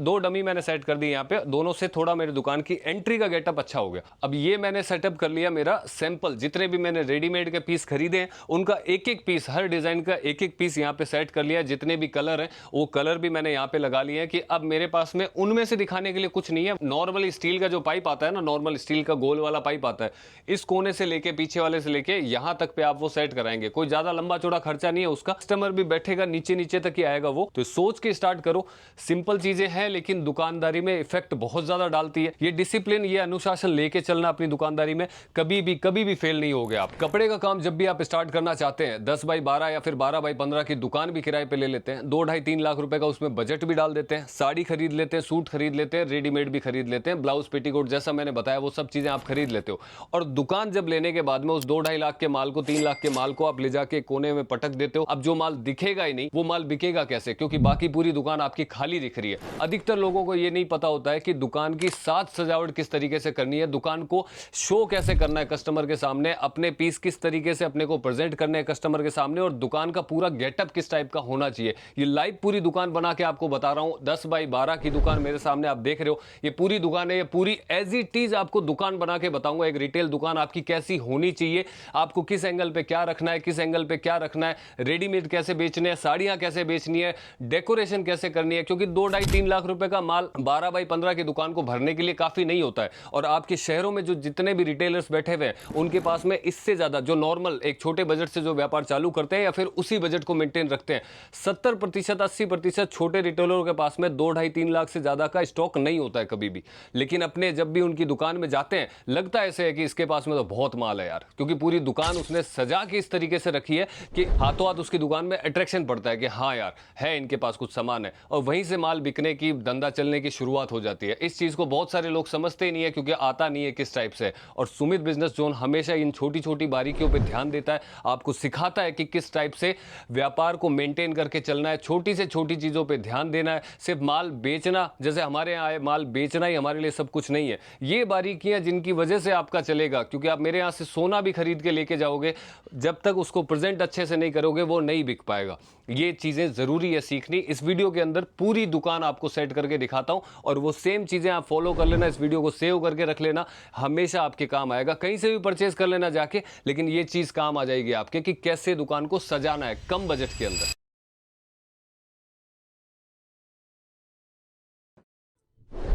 दो डमी मैंने सेट कर दी यहाँ पे, दोनों से थोड़ा मेरी दुकान की एंट्री का गेटअप अच्छा हो गया। अब ये मैंने सेटअप कर लिया मेरा सैंपल, जितने भी मैंने रेडीमेड के पीस खरीदे हैं उनका एक एक पीस, हर डिजाइन का एक एक पीस यहाँ पे सेट कर लिया। जितने भी कलर हैं वो कलर भी मैंने यहाँ पे लगा लिए हैं कि अब मेरे पास में उनमें से दिखाने के लिए कुछ नहीं है। नॉर्मल स्टील का जो पाइप आता है ना, नॉर्मल स्टील का गोल वाला पाइप आता है, इस कोने से लेके पीछे वाले से लेके यहां तक पे आप वो सेट कराएंगे। कोई ज्यादा लंबा चौड़ा खर्चा नहीं है उसका, कस्टमर भी बैठेगा नीचे नीचे तक ही आएगा वो। तो सोच के स्टार्ट करो, सिंपल चीजें हैं लेकिन दुकानदारी में इफेक्ट बहुत ज्यादा डालती है। ये डिसिप्लिन, ये अनुशासन लेके चलना अपनी दुकानदारी में, कभी भी फेल नहीं होगे आप। कपड़े का काम जब भी आप स्टार्ट करना चाहते हैं, 10 बाई 12 या फिर 12 बाई 15 की दुकान भी किराए पे ले लेते हैं, 2-2.5-3 लाख रुपए का उसमें बजट भी डाल देते हैं, साड़ी खरीद लेते हैं, सूट खरीद लेते हैं, रेडीमेड भी खरीद लेते हैं, ब्लाउज पेटीकोट जैसा मैंने बताया वो सब चीजें आप खरीद लेते हो। और दुकान जब लेने के बाद में उस 2-2.5 लाख के माल को, 3 लाख के माल को आप ले जाके कोने में पटक देते हो। अब जो माल दिखेगा ही नहीं वो माल बिकेगा कैसे, क्योंकि बाकी पूरी दुकान आपकी खाली दिख रही है। अधिकतर लोगों को ये नहीं पता होता है कि दुकान की साज सजावट किस तरीके से करनी है, दुकान को शो कैसे करना है कस्टमर के सामने, अपने पीस किस तरीके से अपने को प्रेजेंट करने हैं कस्टमर के सामने, और दुकान का पूरा गेटअप किस टाइप का होना चाहिए। ये लाइव पूरी दुकान बना के आपको बता रहा हूं। 10 बाई 12 की दुकान मेरे सामने आप देख रहे हो, ये पूरी दुकान है, ये पूरी एज इट इज आपको दुकान बना के बताऊंगा। एक रिटेल दुकान आपकी कैसी होनी चाहिए, आपको किस एंगल पे क्या रखना है, किस एंगल पे क्या रखना है, रेडीमेड कैसे बेचने हैं, साड़ियां कैसे बेचनी है, डेकोरेशन कैसे करनी है। क्योंकि 2-2.5-3 लाख रुपए का माल 12 बाई 15 की दुकान को भरने के लिए काफी नहीं होता है। और आपके शहरों में जो जितने भी रिटेलर्स बैठे हुए हैं उनके पास में इससे ज्यादा, जो नॉर्मल एक छोटे बजट से जो व्यापार चालू करते हैं या फिर उसी बजट को मेंटेन रखते हैं, 70% 80% छोटे रिटेलरों के पास में 2-2.5-3 लाख से ज्यादा का स्टॉक नहीं होता है कभी भी। लेकिन अपने जब भी उनकी दुकान में जाते हैं लगता ऐसे है कि इसके पास में तो बहुत माल है यार, क्योंकि पूरी दुकान उसने सजा के इस तरीके से रखी है कि हाथों हाथ उसकी दुकान में अट्रैक्शन पड़ता है कि हाँ यार है, इनके पास कुछ सामान है, और वहीं से माल बिकने की, धंधा चलने की शुरुआत हो जाती है। इस चीज को बहुत सारे लोग समझते ही नहीं है क्योंकि आता नहीं है किस टाइप से। और सुमित बिजनेस जोन हमेशा इन छोटी छोटी बारीकियों पर ध्यान देता है, आपको सिखाता है कि किस टाइप से व्यापार को मेंटेन करके चलना है, छोटी से छोटी चीजों पे ध्यान देना है। सिर्फ माल बेचना, जैसे हमारे यहाँ आए माल बेचना ही हमारे लिए सब कुछ नहीं है। ये बारीकियां जिनकी वजह से आपका चलेगा, क्योंकि आप मेरे यहाँ से सोना भी खरीद के लेके जाओगे, जब तक उसको प्रेजेंट अच्छे से नहीं करोगे वो नहीं बिक पाएगा। ये चीजें जरूरी है सीखनी। इस वीडियो के अंदर पूरी दुकान आपको सेट करके दिखाता हूं, और वो सेम चीजें आप फॉलो कर लेना, इस वीडियो को सेव करके रख लेना, हमेशा आपके काम आएगा। कहीं से भी परचेज कर लेना जाके, लेकिन ये चीज काम आ जाएगी आपके कि कैसे दुकान को सजाना है कम बजट के अंदर।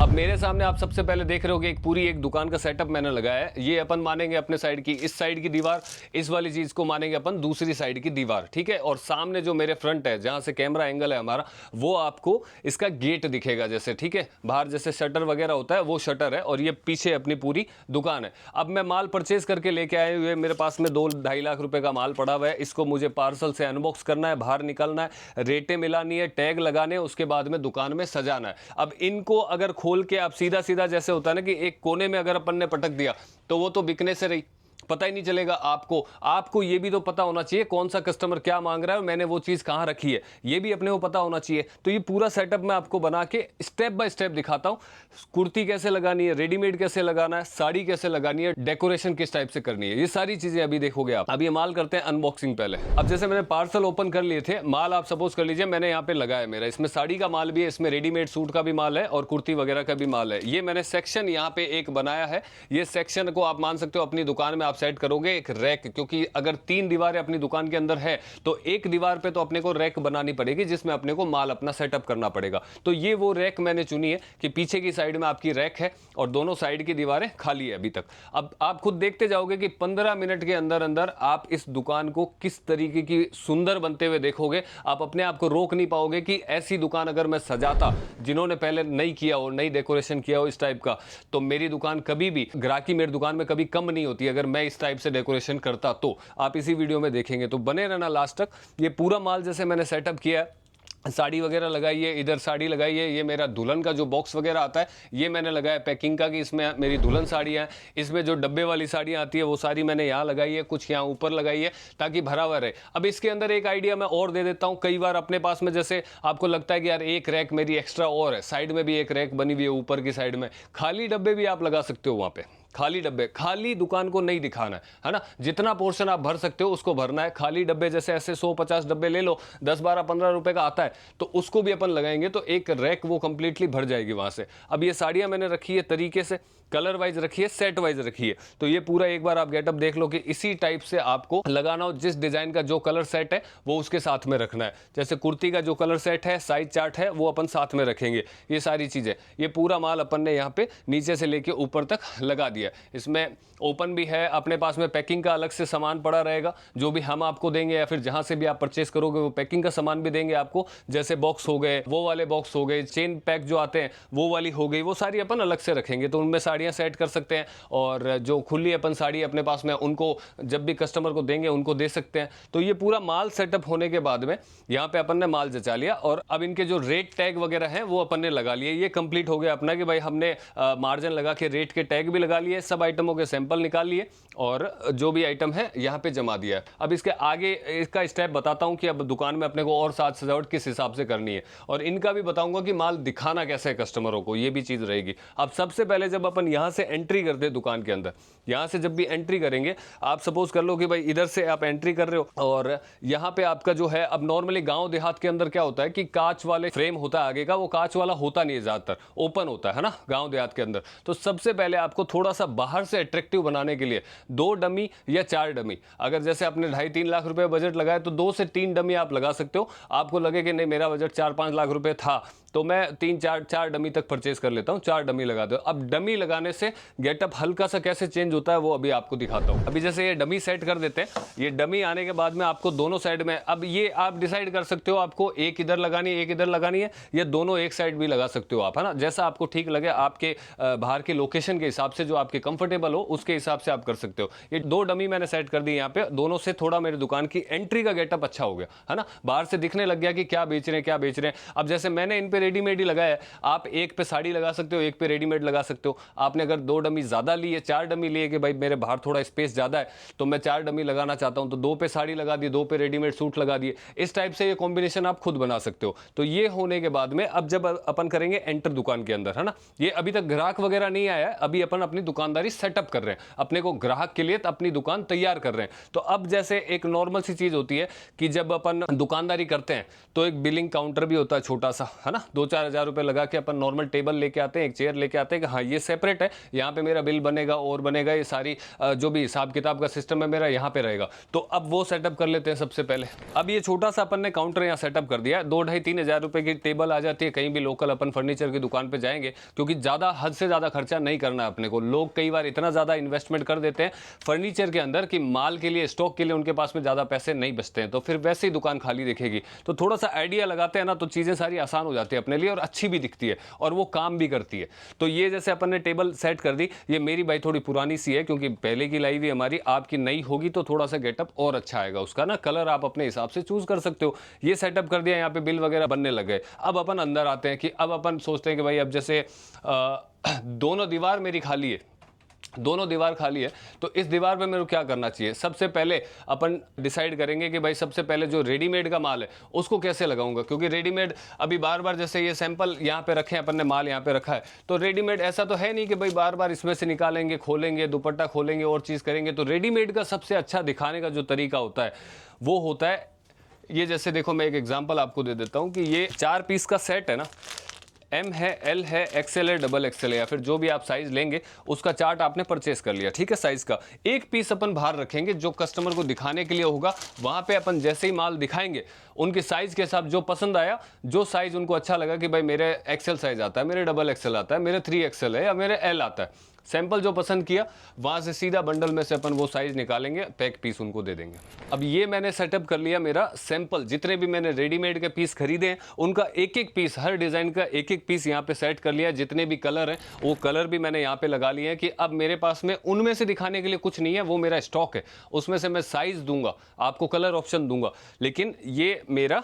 अब मेरे सामने आप सबसे पहले देख रहे हो कि एक पूरी एक दुकान का सेटअप मैंने लगाया है। ये अपन मानेंगे अपने साइड की, इस साइड की दीवार, इस वाली चीज को मानेंगे अपन दूसरी साइड की दीवार, ठीक है। और सामने जो मेरे फ्रंट है, जहां से कैमरा एंगल है हमारा, वो आपको इसका गेट दिखेगा जैसे, ठीक है। बाहर जैसे शटर वगैरह होता है वो शटर है, और ये पीछे अपनी पूरी दुकान है। अब मैं माल परचेज करके लेके आए हुए, मेरे पास में 2-2.5 लाख रुपए का माल पड़ा हुआ है। इसको मुझे पार्सल से अनबॉक्स करना है, बाहर निकालना है, रेटें मिलानी है, टैग लगाने, उसके बाद में दुकान में सजाना है। अब इनको अगर खोल के आप सीधा सीधा, जैसे होता है ना कि एक कोने में अगर अपन ने पटक दिया तो वो तो बिकने से रही, पता ही नहीं चलेगा आपको ये भी तो पता होना चाहिए कौन सा कस्टमर क्या मांग रहा है और मैंने वो चीज कहां रखी है, ये भी अपने को पता होना चाहिए। तो ये पूरा सेटअप मैं आपको बना के स्टेप बाय स्टेप दिखाता हूं। कुर्ती कैसे लगानी है, रेडीमेड कैसे लगाना है, साड़ी कैसे लगानी है, डेकोरेशन किस टाइप से करनी है, ये सारी चीजें अभी देखोगे आप। अब ये माल करते हैं अनबॉक्सिंग पहले। अब जैसे मैंने पार्सल ओपन कर लिए थे, माल आप सपोज कर लीजिए मैंने यहाँ पे लगाया, मेरा इसमें साड़ी का माल भी है, इसमें रेडीमेड सूट का भी माल है और कुर्ती वगैरह का भी माल है। ये मैंने सेक्शन यहाँ पे एक बनाया है। ये सेक्शन को आप मान सकते हो अपनी दुकान में आप सेट करोगे एक रैक, क्योंकि अगर 3 दीवारें अपनी दुकान के अंदर है तो एक दीवार पे तो अपने को रैक बनानी पड़ेगी जिसमें अपने को माल अपना सेटअप करना पड़ेगा। तो ये वो रैक मैंने चुनी है कि पीछे की साइड में आपकी रैक है और दोनों साइड की दीवारें खाली है अभी तक। अब आप खुद देखते जाओगे कि 15 मिनट के अंदर अंदर आप इस दुकान को किस तरीके की सुंदर बनते हुए देखोगे। आप अपने आप को रोक नहीं पाओगे कि ऐसी दुकान अगर मैं सजाता, जिन्होंने पहले नहीं किया हो, नई डेकोरेशन किया हो इस टाइप का, तो मेरी दुकान कभी भी, ग्राहकी मेरी दुकान में कभी कम नहीं होती अगर मैं इस टाइप से डेकोरेशन करता। तो आप इसी वीडियो में देखेंगे, तो बने रहना लास्ट तक। ये पूरा माल जैसे मैंने सेटअप किया है, साड़ी वगैरह लगाई है, इधर साड़ी लगाई है, ये मेरा दुल्हन का जो बॉक्स वगैरह आता है ये मैंने लगाया पैकिंग का, कि इसमें मेरी दुल्हन साड़ियाँ हैं। इसमें जो डब्बे वाली साड़ियाँ आती है वो सारी मैंने यहाँ लगाई है, कुछ यहाँ ऊपर लगाई है ताकि भरा हुआ रहे। अब इसके अंदर एक आइडिया मैं और दे देता हूँ। कई बार अपने पास में जैसे आपको लगता है कि यार एक रैक मेरी एक्स्ट्रा और है, साइड में भी एक रैक बनी हुई है ऊपर की साइड में, खाली डब्बे भी आप लगा सकते हो वहाँ पे, खाली डब्बे, खाली दुकान को नहीं दिखाना है ना। जितना पोर्शन आप भर सकते हो उसको भरना है। खाली डब्बे जैसे ऐसे 100-50 डब्बे ले लो, 10-12-15 रुपए का आता है, तो उसको भी अपन लगाएंगे तो एक रैक वो कंप्लीटली भर जाएगी वहां से। अब ये साड़ियां मैंने रखी है तरीके से, कलर वाइज रखी है, सेट वाइज रखी है, तो ये पूरा एक बार आप गेटअप देख लो कि इसी टाइप से आपको लगाना हो। जिस डिजाइन का जो कलर सेट है वो उसके साथ में रखना है। जैसे कुर्ती का जो कलर सेट है, साइज चार्ट है, वो अपन साथ में रखेंगे। ये सारी चीजें, ये पूरा माल अपन ने यहाँ पे नीचे से लेके ऊपर तक लगा दिया। इसमें ओपन भी है, अपने पास में पैकिंग का अलग से सामान पड़ा रहेगा, जो भी हम आपको देंगे या फिर जहां से भी आप परचेस करोगे वो पैकिंग का सामान भी देंगे आपको। जैसे बॉक्स हो गए, वो वाले बॉक्स हो गए, चेन पैक जो आते हैं वो वाली हो गई, वो सारी अपन अलग से रखेंगे। तो उनमें साड़ियां सेट कर सकते हैं, और जो खुली अपन साड़ी अपने पास में उनको जब भी कस्टमर को देंगे उनको दे सकते हैं। तो ये पूरा माल सेटअप होने के बाद में यहाँ पे अपन ने माल जचा लिया, और अब इनके जो रेट टैग वगैरह हैं वो अपन ने लगा लिए। ये कंप्लीट हो गया अपना कि भाई हमने मार्जिन लगा के रेट के टैग भी लगा लिए, सब आइटमों के सैंपल निकाल लिए, और जो भी आइटम है यहाँ पे जमा दिया है। अब इसके आगे इसका स्टेप बताता हूँ कि अब दुकान में अपने को और साज सजावट किस हिसाब से करनी है, और इनका भी बताऊंगा कि माल दिखाना कैसे है कस्टमरों को, ये भी चीज रहेगी। अब सबसे पहले जब अपन यहाँ से एंट्री करते हैं दुकान के अंदर, यहाँ से जब भी एंट्री करेंगे, आप सपोज कर लो कि भाई इधर से आप एंट्री कर रहे हो, और यहाँ पे आपका जो है, अब नॉर्मली गांव देहात के अंदर क्या होता है कि कांच वाले फ्रेम होता है आगे का, वो कांच वाला होता नहीं है, ज्यादातर ओपन होता है ना गांव देहात के अंदर। तो सबसे पहले आपको थोड़ा सा बाहर से अट्रैक्टिव बनाने के लिए 2 डमी या 4 डमी, अगर जैसे आपने 2.5-3 लाख रुपए बजट लगाया तो 2 से 3 डमी आप लगा सकते हो। आपको लगे कि नहीं मेरा बजट 4-5 लाख रुपए था, तो मैं 3-4 डमी तक परचेस कर लेता हूँ, 4 डमी लगा दो। अब डमी लगाने से गेटअप हल्का सा कैसे चेंज होता है वो अभी आपको दिखाता हूँ। अभी जैसे ये डमी सेट कर देते हैं, ये डमी आने के बाद में आपको दोनों साइड में, अब ये आप डिसाइड कर सकते हो आपको एक इधर लगानी है, एक इधर लगानी है, या दोनों एक साइड भी लगा सकते हो आप, है ना, जैसा आपको ठीक लगे, आपके बाहर के लोकेशन के हिसाब से, जो आपके कंफर्टेबल हो उसके हिसाब से आप कर सकते हो। ये 2 डमी मैंने सेट कर दी यहाँ पे, दोनों से थोड़ा मेरी दुकान की एंट्री का गेटअप अच्छा हो गया, है ना, बाहर से दिखने लग गया कि क्या बेच रहे हैं, क्या बेच रहे हैं। अब जैसे मैंने इन पे रेडीमेड ही लगाया है, आप एक पे साड़ी लगा सकते हो, एक पे रेडीमेड लगा सकते हो। आपने अगर 2 डमी ज्यादा ली है, 4 डमी लिए कि भाई मेरे बाहर थोड़ा स्पेस ज्यादा है तो मैं 4 डमी लगाना चाहता हूं, तो 2 पे साड़ी लगा दी, 2 पे रेडीमेड सूट लगा दिए। इस टाइप से ये कॉम्बिनेशन आप खुद बना सकते हो। तो ये होने के बाद में अब जब अपन करेंगे एंटर दुकान के अंदर, है ना, ये अभी तक ग्राहक वगैरह नहीं आया है, अभी अपन अपनी दुकानदारी सेटअप कर रहे हैं, अपने को ग्राहक के लिए अपनी दुकान तैयार कर रहे हैं। तो अब जैसे एक नॉर्मल सी चीज होती है कि जब अपन दुकानदारी करते हैं तो एक बिलिंग काउंटर भी होता है छोटा सा, है ना, 2-4 हजार रुपए लगा के अपन नॉर्मल टेबल लेके आते हैं, एक चेयर लेके आते हैं कि हाँ ये सेपरेट है, यहाँ पे मेरा बिल बनेगा और बनेगा, ये सारी जो भी हिसाब किताब का सिस्टम है मेरा यहाँ पे रहेगा। तो अब वो सेटअप कर लेते हैं सबसे पहले। अब ये छोटा सा अपन ने काउंटर यहाँ सेटअप कर दिया है, 2-2.5-3 हजार रुपए की टेबल आ जाती है। कहीं भी लोकल अपन फर्नीचर की दुकान पे जाएंगे, क्योंकि ज्यादा हद से ज्यादा खर्चा नहीं करना है अपने को। लोग कई बार इतना ज्यादा इन्वेस्टमेंट कर देते हैं फर्नीचर के अंदर कि माल के लिए, स्टॉक के लिए उनके पास में ज्यादा पैसे नहीं बचते हैं, तो फिर वैसे ही दुकान खाली दिखेगी। तो थोड़ा सा आइडिया लगाते हैं ना, तो चीजें सारी आसान हो जाती है अपने लिए, और अच्छी भी दिखती है, और वो काम भी करती है। तो ये जैसे अपन ने टेबल सेट कर दी, ये मेरी भाई थोड़ी पुरानी सी है, क्योंकि पहले की लाई हुई हमारी, आपकी नई होगी तो थोड़ा सा गेटअप और अच्छा आएगा उसका ना, कलर आप अपने हिसाब से चूज कर सकते हो। ये सेटअप कर दिया, यहाँ पे बिल वगैरह बनने लग गए। अब अपन अंदर आते हैं कि अब अपन सोचते हैं कि भाई अब जैसे दोनों दीवार मेरी खाली है, दोनों दीवार खाली है, तो इस दीवार पे मेरे को क्या करना चाहिए। सबसे पहले अपन डिसाइड करेंगे कि भाई सबसे पहले जो रेडीमेड का माल है उसको कैसे लगाऊंगा, क्योंकि रेडीमेड अभी बार बार जैसे ये सैंपल यहाँ पे रखे हैं अपन ने, माल यहाँ पे रखा है, तो रेडीमेड ऐसा तो है नहीं कि भाई बार बार इसमें से निकालेंगे, खोलेंगे, दुपट्टा खोलेंगे और चीज़ करेंगे। तो रेडीमेड का सबसे अच्छा दिखाने का जो तरीका होता है वो होता है ये। जैसे देखो मैं एक एग्जाम्पल आपको दे देता हूँ कि ये 4 पीस का सेट है ना, M है, L है, XL है, XXL है, या फिर जो भी आप साइज लेंगे उसका चार्ट आपने परचेस कर लिया, ठीक है, साइज का। एक पीस अपन बाहर रखेंगे जो कस्टमर को दिखाने के लिए होगा। वहां पे अपन जैसे ही माल दिखाएंगे उनके साइज के हिसाब, जो पसंद आया, जो साइज उनको अच्छा लगा कि भाई मेरे XL साइज आता है, मेरे XXL आता है, मेरे 3XL है, या मेरे L आता है, सैंपल जो पसंद किया वहां से सीधा बंडल में से अपन वो साइज निकालेंगे, पैक पीस उनको दे देंगे। अब ये मैंने सेटअप कर लिया मेरा सैंपल, जितने भी मैंने रेडीमेड के पीस खरीदे हैं उनका एक एक पीस, हर डिजाइन का एक एक पीस यहाँ पे सेट कर लिया। जितने भी कलर हैं वो कलर भी मैंने यहाँ पे लगा लिए हैं कि अब मेरे पास में उनमें से दिखाने के लिए कुछ नहीं है, वो मेरा स्टॉक है, उसमें से मैं साइज दूंगा आपको, कलर ऑप्शन दूंगा, लेकिन ये मेरा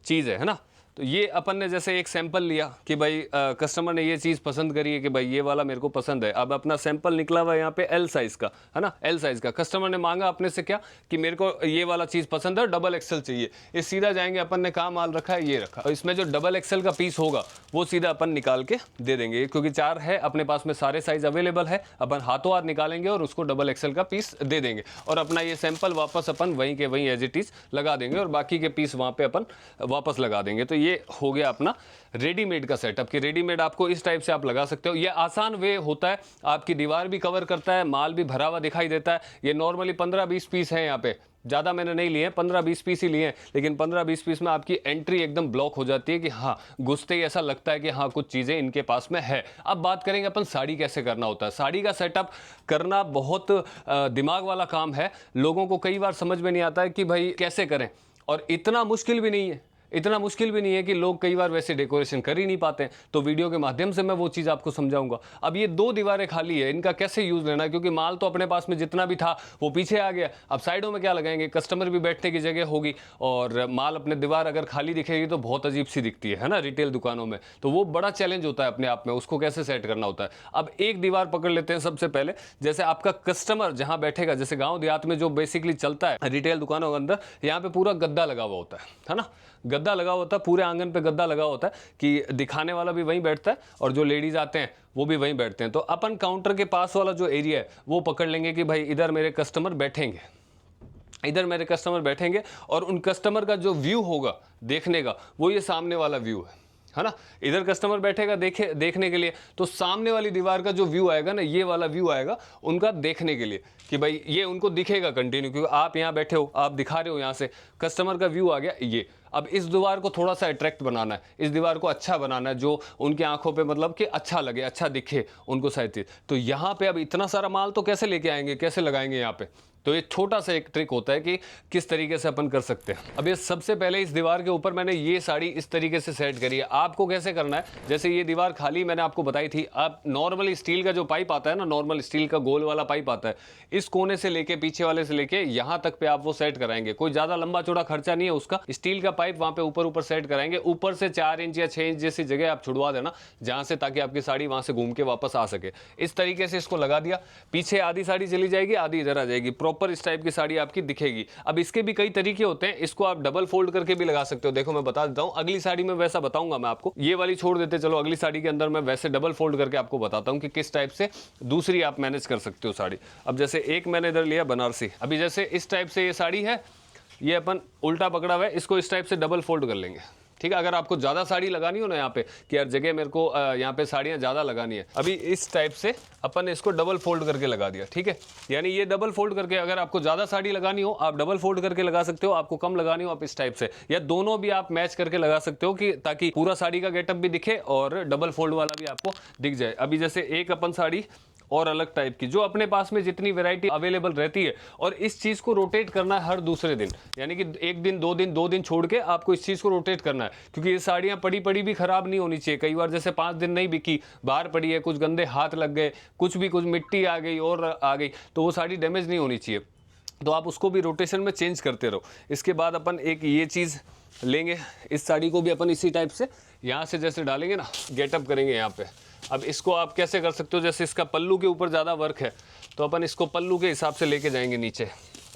चीज है ना। तो ये अपन ने जैसे एक सैंपल लिया कि भाई कस्टमर ने ये चीज़ पसंद करी है कि भाई ये वाला मेरे को पसंद है। अब अपना सैंपल निकला हुआ है यहाँ पे एल साइज़ का, है ना, एल साइज़ का। कस्टमर ने मांगा अपने से क्या कि मेरे को ये वाला चीज़ पसंद है, डबल एक्सल चाहिए। ये सीधा जाएंगे, अपन ने कहाँ माल रखा है, ये रखा, और इसमें जो डबल एक्सल का पीस होगा वो सीधा अपन निकाल के दे देंगे, क्योंकि 4 है अपने पास में, सारे साइज़ अवेलेबल है। अपन हाथों हाथ निकालेंगे और उसको डबल एक्सल का पीस दे देंगे, और अपना ये सैंपल वापस अपन वहीं के वहीं एज इट इज़ लगा देंगे, और बाकी के पीस वहाँ पे अपन वापस लगा देंगे। तो ये हो गया अपना रेडीमेड का सेटअप कि रेडीमेड आपको इस टाइप से आप लगा सकते हो। ये आसान वे होता है, आपकी दीवार भी कवर करता है, माल भी भरा हुआ दिखाई देता है। ये नॉर्मली 15-20 पीस है यहाँ पे, ज़्यादा मैंने नहीं लिए हैं, 15-20 पीस ही लिए हैं, लेकिन 15-20 पीस में आपकी एंट्री एकदम ब्लॉक हो जाती है कि हाँ, घुसते ही ऐसा लगता है कि हाँ कुछ चीज़ें इनके पास में है। अब बात करेंगे अपन साड़ी कैसे करना होता है। साड़ी का सेटअप करना बहुत दिमाग वाला काम है। लोगों को कई बार समझ में नहीं आता है कि भाई कैसे करें, और इतना मुश्किल भी नहीं है, इतना मुश्किल भी नहीं है कि लोग कई बार वैसे डेकोरेशन कर ही नहीं पाते हैं। तो वीडियो के माध्यम से मैं वो चीज़ आपको समझाऊंगा। अब ये 2 दीवारें खाली है, इनका कैसे यूज़ लेना है, क्योंकि माल तो अपने पास में जितना भी था वो पीछे आ गया। अब साइडों में क्या लगाएंगे, कस्टमर भी बैठने की जगह होगी, और माल अपने दीवार अगर खाली दिखेगी तो बहुत अजीब सी दिखती है ना, रिटेल दुकानों में। तो वो बड़ा चैलेंज होता है अपने आप में, उसको कैसे सेट करना होता है। अब एक दीवार पकड़ लेते हैं सबसे पहले। जैसे आपका कस्टमर जहाँ बैठेगा, जैसे गाँव देहात में जो बेसिकली चलता है रिटेल दुकानों के अंदर, यहाँ पे पूरा गद्दा लगा हुआ होता है ना, गद्दा लगा होता है, पूरे आंगन पे गद्दा लगा होता है कि दिखाने वाला भी वहीं बैठता है और जो लेडीज आते हैं वो भी वहीं बैठते हैं। तो अपन काउंटर के पास वाला जो एरिया है वो पकड़ लेंगे कि भाई इधर मेरे कस्टमर बैठेंगे, इधर मेरे कस्टमर बैठेंगे, और उन कस्टमर का जो व्यू होगा देखने का वो ये सामने वाला व्यू है ना। इधर कस्टमर बैठेगा देखने के लिए, तो सामने वाली दीवार का जो व्यू आएगा ना, ये वाला व्यू आएगा उनका देखने के लिए कि भाई ये उनको दिखेगा कंटिन्यू, क्योंकि आप यहाँ बैठे हो, आप दिखा रहे हो, यहाँ से कस्टमर का व्यू आ गया ये। अब इस दीवार को थोड़ा सा अट्रैक्ट बनाना है, इस दीवार को अच्छा बनाना है, जो उनकी आंखों पे मतलब कि अच्छा लगे, अच्छा दिखे उनको सारी चीज़। तो यहाँ पे अब इतना सारा माल तो कैसे लेके आएंगे, कैसे लगाएंगे यहाँ पे। तो ये छोटा सा एक ट्रिक होता है कि किस तरीके से अपन कर सकते हैं। अब ये सबसे पहले इस दीवार के ऊपर मैंने ये साड़ी इस तरीके से सेट करी है। आपको कैसे करना है, जैसे ये दीवार खाली मैंने आपको बताई थी, आप नॉर्मली स्टील का जो पाइप आता है ना, नॉर्मल स्टील का गोल वाला पाइप आता है, इस कोने से लेके पीछे वाले से लेके यहाँ तक पे आप वो सेट कराएंगे। कोई ज़्यादा लंबा चौड़ा खर्चा नहीं है उसका, स्टील का पाइप वहाँ पे ऊपर सेट कराएंगे। ऊपर से 4 इंच या 6 इंच जैसी जगह आप छुड़वा देना जहाँ से, ताकि आपकी साड़ी वहाँ से घूम के वापस आ सके। इस तरीके से इसको लगा दिया, पीछे आधी साड़ी चली जाएगी, आधी इधर आ जाएगी, प्रॉपर इस टाइप की साड़ी आपकी दिखेगी। अब इसके भी कई तरीके होते हैं, इसको आप डबल फोल्ड करके भी लगा सकते हो। देखो मैं बता देता हूं, अगली साड़ी में वैसा बताऊंगा मैं आपको, ये वाली छोड़ देते चलो, अगली साड़ी के अंदर मैं वैसे डबल फोल्ड करके आपको बताता हूं कि किस टाइप से दूसरी आप मैनेज कर सकते हो साड़ी। अब जैसे एक मैंने इधर लिया बनारसी, अभी जैसे इस टाइप से ये साड़ी है, ये अपन उल्टा पकड़ा हुआ है, इसको इस टाइप से डबल फोल्ड कर लेंगे, ठीक है। अगर आपको ज़्यादा साड़ी लगानी हो ना यहाँ पे, कि हर जगह मेरे को यहाँ पे साड़ियाँ ज़्यादा लगानी है, अभी इस टाइप से अपन इसको डबल फोल्ड करके लगा दिया, ठीक है। यानी ये डबल फोल्ड करके, अगर आपको ज़्यादा साड़ी लगानी हो आप डबल फोल्ड करके लगा सकते हो, आपको कम लगानी हो आप इस टाइप से, या दोनों भी आप मैच करके लगा सकते हो, कि ताकि पूरा साड़ी का गेटअप भी दिखे और डबल फोल्ड वाला भी आपको दिख जाए। अभी जैसे एक अपन साड़ी और अलग टाइप की, जो अपने पास में जितनी वैरायटी अवेलेबल रहती है, और इस चीज़ को रोटेट करना है हर दूसरे दिन, यानी कि एक दिन 2 दिन छोड़ के आपको इस चीज़ को रोटेट करना है, क्योंकि ये साड़ियाँ पड़ी पड़ी भी खराब नहीं होनी चाहिए। कई बार जैसे 5 दिन नहीं बिकी, बाहर पड़ी है, कुछ गंदे हाथ लग गए, कुछ मिट्टी आ गई और आ गई, तो वो साड़ी डैमेज नहीं होनी चाहिए। तो आप उसको भी रोटेशन में चेंज करते रहो। इसके बाद अपन एक ये चीज़ लेंगे, इस साड़ी को भी अपन इसी टाइप से यहाँ से जैसे डालेंगे ना, गेटअप करेंगे यहाँ पे। अब इसको आप कैसे कर सकते हो, जैसे इसका पल्लू के ऊपर ज़्यादा वर्क है तो अपन इसको पल्लू के हिसाब से लेके जाएंगे नीचे,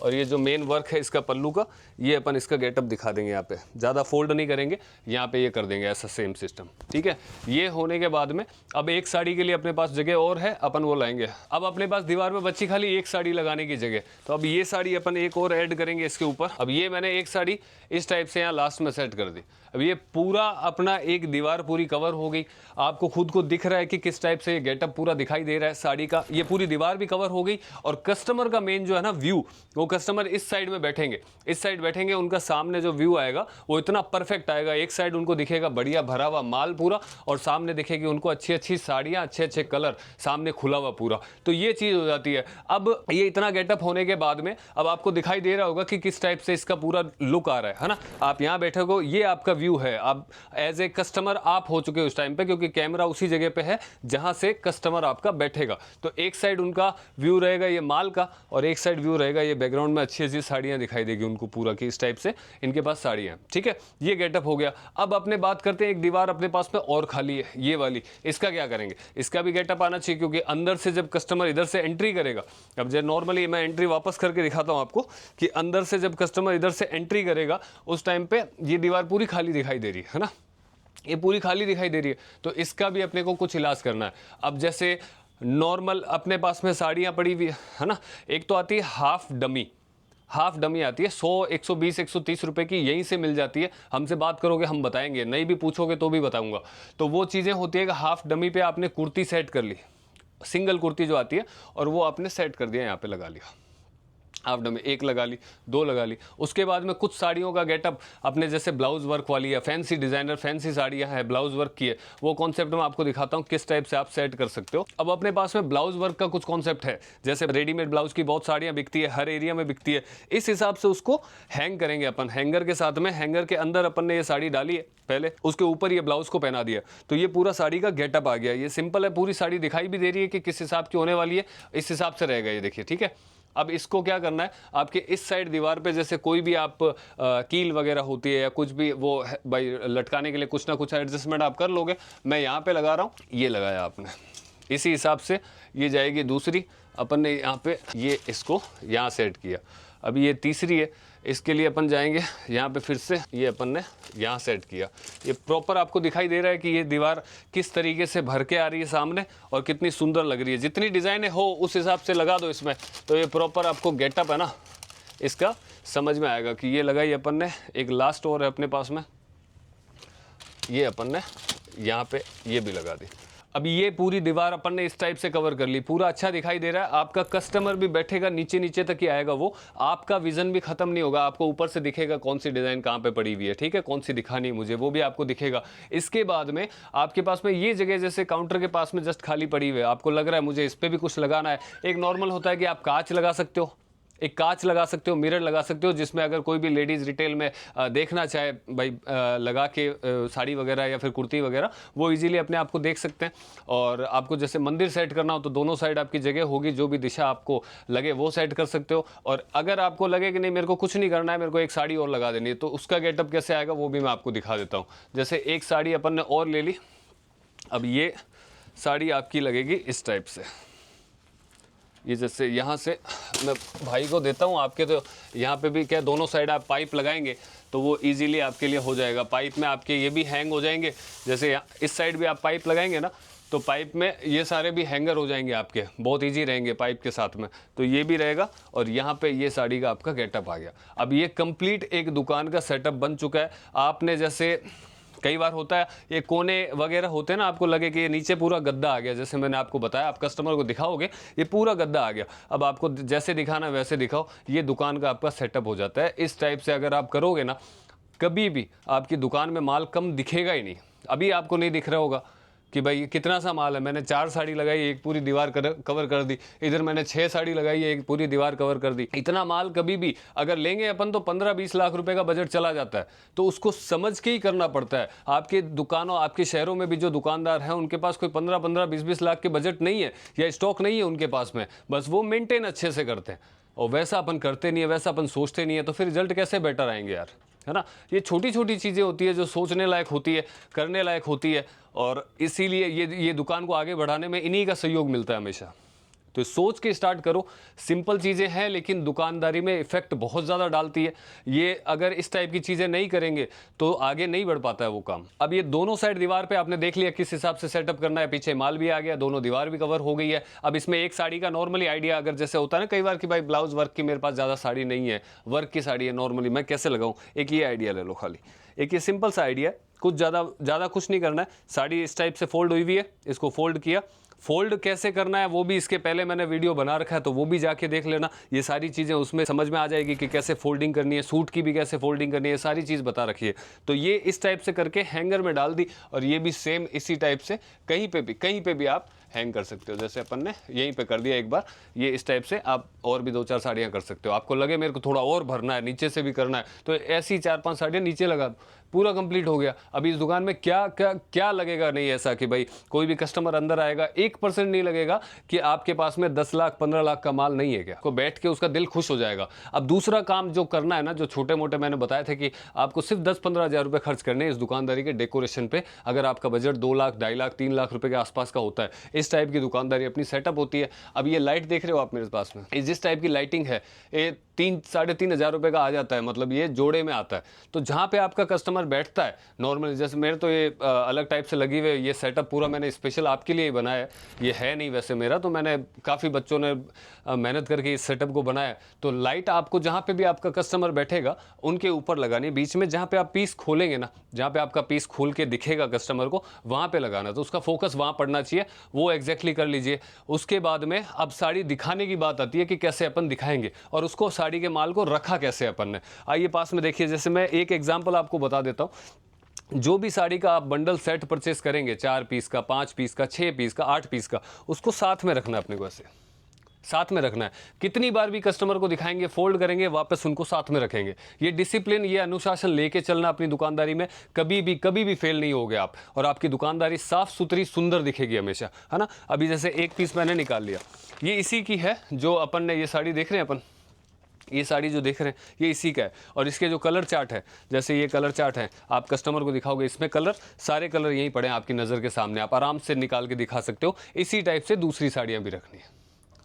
और ये जो मेन वर्क है इसका पल्लू का, ये अपन इसका गेटअप दिखा देंगे यहाँ पे, ज़्यादा फोल्ड नहीं करेंगे, यहाँ पे ये कर देंगे ऐसा सेम सिस्टम, ठीक है। ये होने के बाद में अब एक साड़ी के लिए अपने पास जगह और है, अपन वो लाएंगे। अब अपने पास दीवार में बची खाली एक साड़ी लगाने की जगह, तो अब ये साड़ी अपन एक और ऐड करेंगे इसके ऊपर। अब ये मैंने एक साड़ी इस टाइप से यहाँ लास्ट में सेट कर दी। अब ये पूरा अपना एक दीवार पूरी कवर हो गई, आपको खुद को दिख रहा है कि किस टाइप से ये गेटअप पूरा दिखाई दे रहा है साड़ी का। ये पूरी दीवार भी कवर हो गई, और कस्टमर का मेन जो है ना व्यू, वो कस्टमर इस साइड में बैठेंगे, इस साइड बैठेंगे, उनका सामने जो व्यू आएगा वो इतना परफेक्ट आएगा। एक साइड उनको दिखेगा बढ़िया भरा हुआ माल पूरा, और सामने दिखेगी उनको अच्छी अच्छी साड़ियाँ, अच्छे अच्छे कलर, सामने खुला हुआ पूरा। तो ये चीज़ हो जाती है। अब ये इतना गेटअप होने के बाद में अब आपको दिखाई दे रहा होगा कि किस टाइप से इसका पूरा लुक आ रहा है ना। आप यहाँ बैठे हो, ये आपका व्यू है, आप एज ए कस्टमर आप हो चुके हो उस टाइम पे, क्योंकि कैमरा उसी जगह पे है जहाँ से कस्टमर आपका बैठेगा। तो एक साइड उनका व्यू रहेगा ये माल का, और एक साइड व्यू रहेगा ये बैकग्राउंड बैकग्राउंड में अच्छी अच्छी साड़ियाँ दिखाई देगी उनको पूरा कि इस टाइप से इनके पास साड़ियाँ, ठीक है। ये गेटअप हो गया। अब अपने बात करते हैं, एक दीवार अपने पास में और खाली है, ये वाली, इसका क्या करेंगे? इसका भी गेटअप आना चाहिए, क्योंकि अंदर से जब कस्टमर इधर से एंट्री करेगा, अब जब नॉर्मली मैं एंट्री वापस करके दिखाता हूँ आपको कि अंदर से जब कस्टमर इधर से एंट्री करेगा उस टाइम पे ये दीवार पूरी खाली दिखाई दे रही है ना, ये पूरी खाली दिखाई दे रही है। तो इसका भी अपने को कुछ इलाज करना है। अब जैसे नॉर्मल अपने पास में साड़ियाँ पड़ी हुई है ना, एक तो आती है हाफ डमी आती है 100, 120, 130 रुपए की, यहीं से मिल जाती है। हमसे बात करोगे हम बताएंगे, नहीं भी पूछोगे तो भी बताऊंगा। तो वो चीज़ें होती है कि हाफ डमी पे आपने कुर्ती सेट कर ली, सिंगल कुर्ती जो आती है, और वो आपने सेट कर दिया, यहाँ पे लगा लिया हाफ डमी, एक लगा ली, दो लगा ली। उसके बाद में कुछ साड़ियों का गेटअप अपने जैसे ब्लाउज वर्क वाली है, फैंसी डिजाइनर फैंसी साड़ियाँ हैं ब्लाउज वर्क की है, वो कॉन्सेप्ट मैं आपको दिखाता हूँ किस टाइप से आप सेट कर सकते हो। अब अपने पास में ब्लाउज वर्क का कुछ कॉन्सेप्ट है, जैसे रेडीमेड ब्लाउज की बहुत साड़ियाँ बिकती है, हर एरिया में बिकती है। इस हिसाब से उसको हैंग करेंगे अपन, हैंगर के साथ में, हैंगर के अंदर अपन ने ये साड़ी डाली है पहले, उसके ऊपर ये ब्लाउज को पहना दिया, तो ये पूरा साड़ी का गेटअप आ गया। ये सिंपल है, पूरी साड़ी दिखाई भी दे रही है कि किस हिसाब की होने वाली है, इस हिसाब से रहेगा ये, देखिए, ठीक है। अब इसको क्या करना है, आपके इस साइड दीवार पे जैसे कोई भी आप कील वगैरह होती है या कुछ भी वो भाई लटकाने के लिए कुछ ना कुछ एडजस्टमेंट आप कर लोगे। मैं यहाँ पे लगा रहा हूँ, ये लगाया आपने, इसी हिसाब से ये जाएगी दूसरी। अपन ने यहाँ पे ये इसको यहाँ सेट किया। अब ये तीसरी है, इसके लिए अपन जाएंगे यहाँ पे, फिर से ये अपन ने यहाँ सेट किया। ये प्रॉपर आपको दिखाई दे रहा है कि ये दीवार किस तरीके से भर के आ रही है सामने और कितनी सुंदर लग रही है। जितनी डिज़ाइनें हो उस हिसाब से लगा दो इसमें, तो ये प्रॉपर आपको गेटअप है ना इसका समझ में आएगा कि ये लगाई अपन ने। एक लास्ट और है अपने पास में, ये अपन ने यहाँ पे ये भी लगा दी। अब ये पूरी दीवार अपन ने इस टाइप से कवर कर ली, पूरा अच्छा दिखाई दे रहा है। आपका कस्टमर भी बैठेगा नीचे नीचे तक ही आएगा, वो आपका विजन भी खत्म नहीं होगा, आपको ऊपर से दिखेगा कौन सी डिज़ाइन कहाँ पे पड़ी हुई है, ठीक है, कौन सी दिखानी है मुझे, वो भी आपको दिखेगा। इसके बाद में आपके पास में ये जगह जैसे काउंटर के पास में जस्ट खाली पड़ी हुई है, आपको लग रहा है मुझे इस पर भी कुछ लगाना है। एक नॉर्मल होता है कि आप कांच लगा सकते हो, एक कांच लगा सकते हो, मिरर लगा सकते हो, जिसमें अगर कोई भी लेडीज़ रिटेल में देखना चाहे भाई लगा के साड़ी वगैरह या फिर कुर्ती वगैरह, वो इजीली अपने आप को देख सकते हैं। और आपको जैसे मंदिर सेट करना हो तो दोनों साइड आपकी जगह होगी, जो भी दिशा आपको लगे वो सेट कर सकते हो। और अगर आपको लगे कि नहीं मेरे को कुछ नहीं करना है, मेरे को एक साड़ी और लगा देनी है, तो उसका गेटअप कैसे आएगा वो भी मैं आपको दिखा देता हूँ। जैसे एक साड़ी अपन ने और ले ली, अब ये साड़ी आपकी लगेगी इस टाइप से, ये जैसे यहाँ से मैं भाई को देता हूँ, आपके तो यहाँ पे भी क्या दोनों साइड आप पाइप लगाएंगे तो वो इजीली आपके लिए हो जाएगा। पाइप में आपके ये भी हैंग हो जाएंगे, जैसे इस साइड भी आप पाइप लगाएंगे ना तो पाइप में ये सारे भी हैंगर हो जाएंगे आपके, बहुत इजी रहेंगे पाइप के साथ में, तो ये भी रहेगा। और यहाँ पे ये साड़ी का आपका गेटअप आ गया। अब ये कंप्लीट एक दुकान का सेटअप बन चुका है। आपने जैसे कई बार होता है ये कोने वगैरह होते हैं ना, आपको लगे कि ये नीचे पूरा गद्दा आ गया, जैसे मैंने आपको बताया, आप कस्टमर को दिखाओगे ये पूरा गद्दा आ गया। अब आपको जैसे दिखाना है वैसे दिखाओ, ये दुकान का आपका सेटअप हो जाता है। इस टाइप से अगर आप करोगे ना, कभी भी आपकी दुकान में माल कम दिखेगा ही नहीं। अभी आपको नहीं दिख रहा होगा कि भाई कितना सा माल है, मैंने 4 साड़ी लगाई, एक पूरी दीवार कवर कर दी, इधर मैंने 6 साड़ी लगाई, एक पूरी दीवार कवर कर दी। इतना माल कभी भी अगर लेंगे अपन तो 15-20 लाख रुपए का बजट चला जाता है, तो उसको समझ के ही करना पड़ता है। आपके दुकानों, आपके शहरों में भी जो दुकानदार हैं उनके पास कोई 15-15, 20-20 लाख के बजट नहीं है या स्टॉक नहीं है उनके पास में, बस वो मेंटेन अच्छे से करते हैं। और वैसा अपन करते नहीं है, वैसा अपन सोचते नहीं है, तो फिर रिजल्ट कैसे बेटर आएंगे यार, है ना। ये छोटी छोटी चीज़ें होती है जो सोचने लायक होती है, करने लायक होती है, और इसीलिए ये दुकान को आगे बढ़ाने में इन्हीं का सहयोग मिलता है हमेशा। तो सोच के स्टार्ट करो। सिंपल चीज़ें हैं लेकिन दुकानदारी में इफेक्ट बहुत ज़्यादा डालती है। ये अगर इस टाइप की चीज़ें नहीं करेंगे तो आगे नहीं बढ़ पाता है वो काम। अब ये दोनों साइड दीवार पे आपने देख लिया किस हिसाब से सेटअप करना है, पीछे माल भी आ गया, दोनों दीवार भी कवर हो गई है। अब इसमें एक साड़ी का नॉर्मली आइडिया, अगर जैसे होता है ना कई बार कि भाई ब्लाउज वर्क की मेरे पास ज़्यादा साड़ी नहीं है, वर्क की साड़ी है, नॉर्मली मैं कैसे लगाऊँ, एक ये आइडिया ले लो खाली। एक ये सिंपल सा आइडिया है, कुछ ज़्यादा कुछ नहीं करना है। साड़ी इस टाइप से फोल्ड हुई हुई है, इसको फोल्ड किया। फोल्ड कैसे करना है वो भी इसके पहले मैंने वीडियो बना रखा है, तो वो भी जाके देख लेना। ये सारी चीज़ें उसमें समझ में आ जाएगी कि कैसे फोल्डिंग करनी है, सूट की भी कैसे फोल्डिंग करनी है, सारी चीज़ बता रखी है। तो ये इस टाइप से करके हैंगर में डाल दी, और ये भी सेम इसी टाइप से कहीं पे भी आप हैंग कर सकते हो। जैसे अपन ने यहीं पे कर दिया एक बार, ये इस टाइप से आप और भी 2-4 साड़ियाँ कर सकते हो। आपको लगे मेरे को थोड़ा और भरना है, नीचे से भी करना है, तो ऐसी 4-5 साड़ियाँ नीचे लगा दो, पूरा कंप्लीट हो गया। अभी इस दुकान में क्या क्या क्या लगेगा नहीं ऐसा कि भाई कोई भी कस्टमर अंदर आएगा 1% नहीं लगेगा कि आपके पास में 10 लाख 15 लाख का माल नहीं है क्या, को बैठ के उसका दिल खुश हो जाएगा। अब दूसरा काम जो करना है ना, जो छोटे मोटे मैंने बताया था कि आपको सिर्फ 10-15 हज़ार रुपये खर्च करने इस दुकानदारी के डेकोरेशन पे। अगर आपका बजट 2 लाख 2.5 लाख 3 लाख रुपए के आसपास का होता है, इस टाइप की दुकानदारी अपनी सेटअप होती है। अब ये लाइट देख रहे हो आप मेरे पास में, ये जिस टाइप की लाइटिंग है ये 3-3.5 हज़ार रुपये का आ जाता है, मतलब ये जोड़े में आता है। तो जहाँ पे आपका कस्टमर बैठता है नॉर्मल, जैसे मेरे तो ये अलग टाइप से लगी हुई है, ये सेटअप पूरा मैंने स्पेशल आपके लिए ही बनाया है। ये है नहीं वैसे मेरा, तो मैंने काफ़ी बच्चों ने मेहनत करके इस सेटअप को बनाया है। तो लाइट आपको जहाँ पे भी आपका कस्टमर बैठेगा उनके ऊपर लगानी है, बीच में जहाँ पे आप पीस खोलेंगे ना, जहाँ पे आपका पीस खोल के दिखेगा कस्टमर को, वहाँ पे लगाना। तो उसका फोकस वहाँ पड़ना चाहिए, वो एग्जैक्टली कर लीजिए। उसके बाद में अब साड़ी दिखाने की बात आती है कि कैसे अपन दिखाएंगे और उसको साड़ी के माल को रखा कैसे अपन ने। आइए पास में देखिए, जैसे मैं एक एग्जांपल आपको बता देता हूँ। जो भी साड़ी का आप बंडल सेट परचेस करेंगे, 4 पीस का, 5 पीस का, 6 पीस का, 8 पीस का, उसको साथ में रखना है अपने को, ऐसे साथ में रखना है। कितनी बार भी कस्टमर को दिखाएंगे, फोल्ड करेंगे, वापस उनको साथ में रखेंगे। ये डिसिप्लिन, ये अनुशासन लेके चलना अपनी दुकानदारी में, कभी भी फेल नहीं होगे आप, और आपकी दुकानदारी साफ सुथरी सुंदर दिखेगी हमेशा, है ना। अभी जैसे एक पीस मैंने निकाल लिया, ये इसी की है जो अपन ने, ये साड़ी देख रहे हैं अपन, ये साड़ी जो देख रहे हैं ये इसी का है। और इसके जो कलर चार्ट है, जैसे ये कलर चार्ट है, आप कस्टमर को दिखाओगे, इसमें कलर, सारे कलर यहीं पड़े हैं आपकी नज़र के सामने, आप आराम से निकाल के दिखा सकते हो। इसी टाइप से दूसरी साड़ियाँ भी रखनी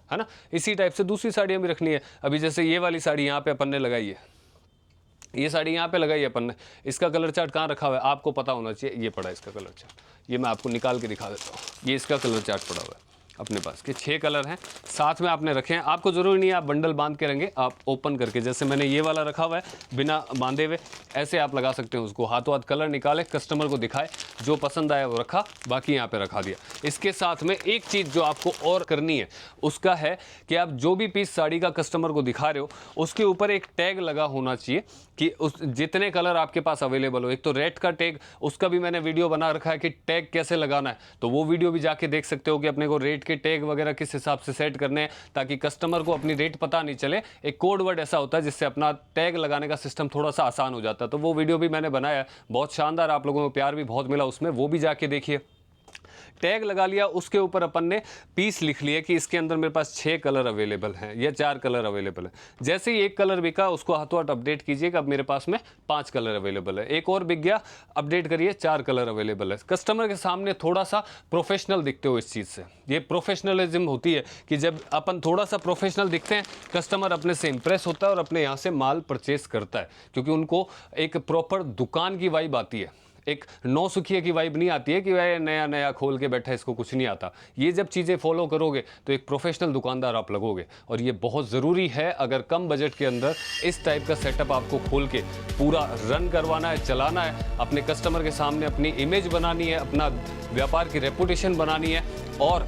है ना, इसी टाइप से दूसरी साड़ियाँ भी रखनी है। अभी जैसे ये वाली साड़ी यहाँ पे अपन ने लगाई है, ये साड़ी यहाँ पे लगाई है अपन ने, इसका कलर चार्ट कहाँ रखा हुआ है आपको पता होना चाहिए। ये पड़ा है इसका कलर चार्ट, ये मैं आपको निकाल के दिखा देता हूँ। ये इसका कलर चार्ट पड़ा हुआ है अपने पास के 6 कलर हैं, साथ में आपने रखे हैं। आपको ज़रूरी नहीं है आप बंडल बांध के रखेंगे, आप ओपन करके, जैसे मैंने ये वाला रखा हुआ है बिना बांधे हुए, ऐसे आप लगा सकते हैं उसको। हाथों हाथ कलर निकाले, कस्टमर को दिखाए, जो पसंद आया वो रखा, बाकी यहाँ पे रखा दिया। इसके साथ में एक चीज़ जो आपको और करनी है उसका है कि आप जो भी पीस साड़ी का कस्टमर को दिखा रहे हो उसके ऊपर एक टैग लगा होना चाहिए कि उस जितने कलर आपके पास अवेलेबल हो। एक तो रेट का टैग, उसका भी मैंने वीडियो बना रखा है कि टैग कैसे लगाना है, तो वो वीडियो भी जाके देख सकते हो कि अपने को रेट के टैग वगैरह किस हिसाब से सेट करने हैं, ताकि कस्टमर को अपनी रेट पता नहीं चले। एक कोड वर्ड ऐसा होता है जिससे अपना टैग लगाने का सिस्टम थोड़ा सा आसान हो जाता है। तो वो वीडियो भी मैंने बनाया, बहुत शानदार, आप लोगों को प्यार भी बहुत मिला उसमें, वो भी जाके देखिए। टैग लगा लिया, उसके ऊपर अपन ने पीस लिख लिया कि इसके अंदर मेरे पास 6 कलर अवेलेबल हैं या 4 कलर अवेलेबल है। जैसे ही एक कलर बिका उसको हाथों हाथ अपडेट कीजिए कि अब मेरे पास में 5 कलर अवेलेबल है। एक और बिक गया, अपडेट करिए 4 कलर अवेलेबल है। कस्टमर के सामने थोड़ा सा प्रोफेशनल दिखते हो इस चीज़ से। ये प्रोफेशनलिज्म होती है कि जब अपन थोड़ा सा प्रोफेशनल दिखते हैं, कस्टमर अपने से इंप्रेस होता है और अपने यहाँ से माल परचेस करता है, क्योंकि उनको एक प्रॉपर दुकान की वाइब आती है। एक नौसुखिया की वाइब नहीं आती है कि वह नया नया खोल के बैठा है, इसको कुछ नहीं आता। ये जब चीज़ें फॉलो करोगे तो एक प्रोफेशनल दुकानदार आप लगोगे, और ये बहुत ज़रूरी है। अगर कम बजट के अंदर इस टाइप का सेटअप आपको खोल के पूरा रन करवाना है, चलाना है, अपने कस्टमर के सामने अपनी इमेज बनानी है, अपना व्यापार की रेपुटेशन बनानी है, और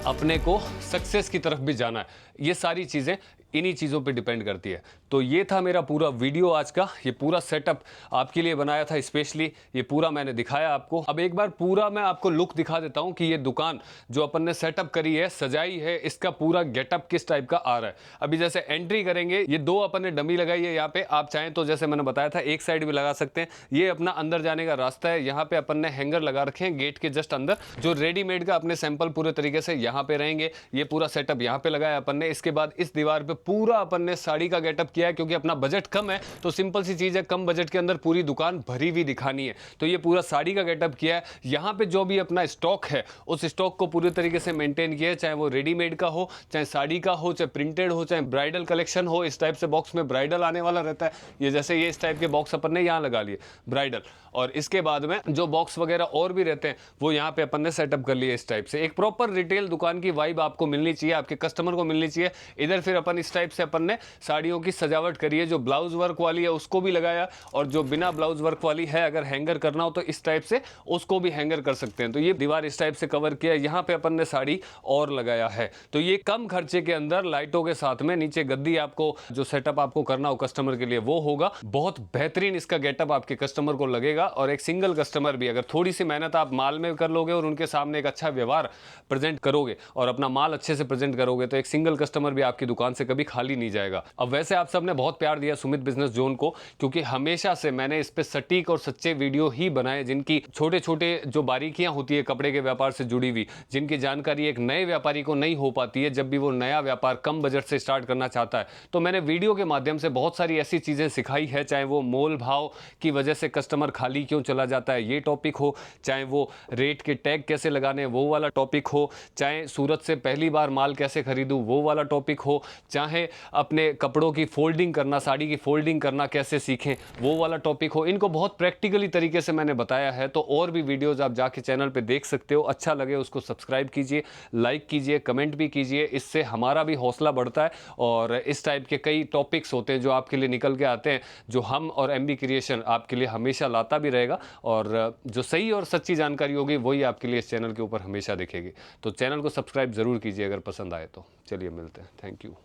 अपने को सक्सेस की तरफ भी जाना है। ये सारी चीज़ें इन्हीं चीज़ों पे डिपेंड करती है। तो ये था मेरा पूरा वीडियो आज का, ये पूरा सेटअप आपके लिए बनाया था स्पेशली, ये पूरा मैंने दिखाया आपको। अब एक बार पूरा मैं आपको लुक दिखा देता हूँ कि ये दुकान जो अपन ने सेटअप करी है, सजाई है, इसका पूरा गेटअप किस टाइप का आ रहा है। अभी जैसे एंट्री करेंगे, ये 2 अपन ने डमी लगाई है यहाँ पे। आप चाहें तो जैसे मैंने बताया था एक साइड भी लगा सकते हैं। ये अपना अंदर जाने का रास्ता है, यहाँ पे अपन ने हैंगर लगा रखे हैं गेट के जस्ट अंदर, जो रेडीमेड का अपने सैंपल पूरे तरीके से यहाँ पे रहेंगे। ये पूरा सेटअप यहाँ पे लगाया अपन ने। इसके बाद इस दीवार पे पूरा अपन ने साड़ी का गेटअप किया है, क्योंकि अपना बजट कम है, तो सिंपल सी चीज है, कम बजट के अंदर पूरी दुकान भरी हुई दिखानी है। तो ये पूरा साड़ी का गेटअप किया है। यहाँ पे जो भी अपना स्टॉक है उस स्टॉक को पूरी तरीके से मेंटेन किया है, चाहे वो रेडीमेड का हो, चाहे साड़ी का हो, चाहे प्रिंटेड हो, चाहे ब्राइडल कलेक्शन हो। इस टाइप से बॉक्स में ब्राइडल आने वाला रहता है। ये जैसे ये इस टाइप के बॉक्स अपन ने यहाँ लगा लिए ब्राइडल, और इसके बाद में जो बॉक्स वगैरह और भी रहते हैं वो यहाँ पे अपन ने सेटअप कर लिए इस टाइप से। एक प्रॉपर रिटेल दुकान की वाइब आपको मिलनी चाहिए, आपके कस्टमर को मिलनी चाहिए। इधर फिर अपन इस टाइप से अपन ने साड़ियों की सजावट करी है, जो ब्लाउज वर्क वाली है उसको भी लगाया, और जो बिना ब्लाउज वर्क वाली है अगर हैंगर करना हो तो इस टाइप से उसको भी हैंगर कर सकते हैं। तो ये दीवार इस टाइप से कवर किया, यहाँ पे अपन ने साड़ी और लगाया है। तो ये कम खर्चे के अंदर लाइटों के साथ में नीचे गद्दी, आपको जो सेटअप आपको करना हो कस्टमर के लिए वो होगा। बहुत बेहतरीन इसका गेटअप आपके कस्टमर को लगेगा, और एक सिंगल कस्टमर भी अगर थोड़ी सी मेहनत आप माल में कर लोगे और उनके सामने एक अच्छा व्यवहार प्रेजेंट करोगे और अपना माल अच्छे से प्रेजेंट करोगे, तो एक सिंगल कस्टमर भी आपकी दुकान से कभी खाली नहीं जाएगा। अब वैसे आप सबने बहुत प्यार दिया सुमित बिजनेस जोन को, क्योंकि हमेशा से मैंने इस पे सटीक और सच्चे वीडियो ही बनाए, जिनकी छोटे छोटे जो बारीकियां होती है कपड़े के व्यापार से जुड़ी हुई, जिनकी जानकारी एक नए व्यापारी को नहीं हो पाती है जब भी वो नया व्यापार कम बजट से स्टार्ट करना चाहता है। तो मैंने वीडियो के माध्यम से बहुत सारी ऐसी चीज़ें सिखाई है, चाहे वो मोल भाव की वजह से कस्टमर खाली क्यों चला जाता है ये टॉपिक हो, चाहे वो रेट के टैग कैसे लगाने वो वाला टॉपिक हो, चाहे सूरत से पहली बार माल कैसे खरीदूं वो वाला टॉपिक हो, चाहे अपने कपड़ों की फोल्डिंग करना, साड़ी की फोल्डिंग करना कैसे सीखें वो वाला टॉपिक हो। इनको बहुत प्रैक्टिकली तरीके से मैंने बताया है। तो और भी वीडियोस आप जाके चैनल पे देख सकते हो। अच्छा लगे उसको सब्सक्राइब कीजिए, लाइक कीजिए, कमेंट भी कीजिए, इससे हमारा भी हौसला बढ़ता है। और इस टाइप के कई टॉपिक्स होते हैं जो आपके लिए निकल के आते हैं, जो हम और MB क्रिएशन आपके लिए हमेशा लाता भी रहेगा, और जो सही और सच्ची जानकारी होगी वही आपके लिए इस चैनल के ऊपर हमेशा दिखेगी। तो चैनल को सब्सक्राइब ज़रूर कीजिए अगर पसंद आए तो। चलिए मिलते हैं, थैंक यू।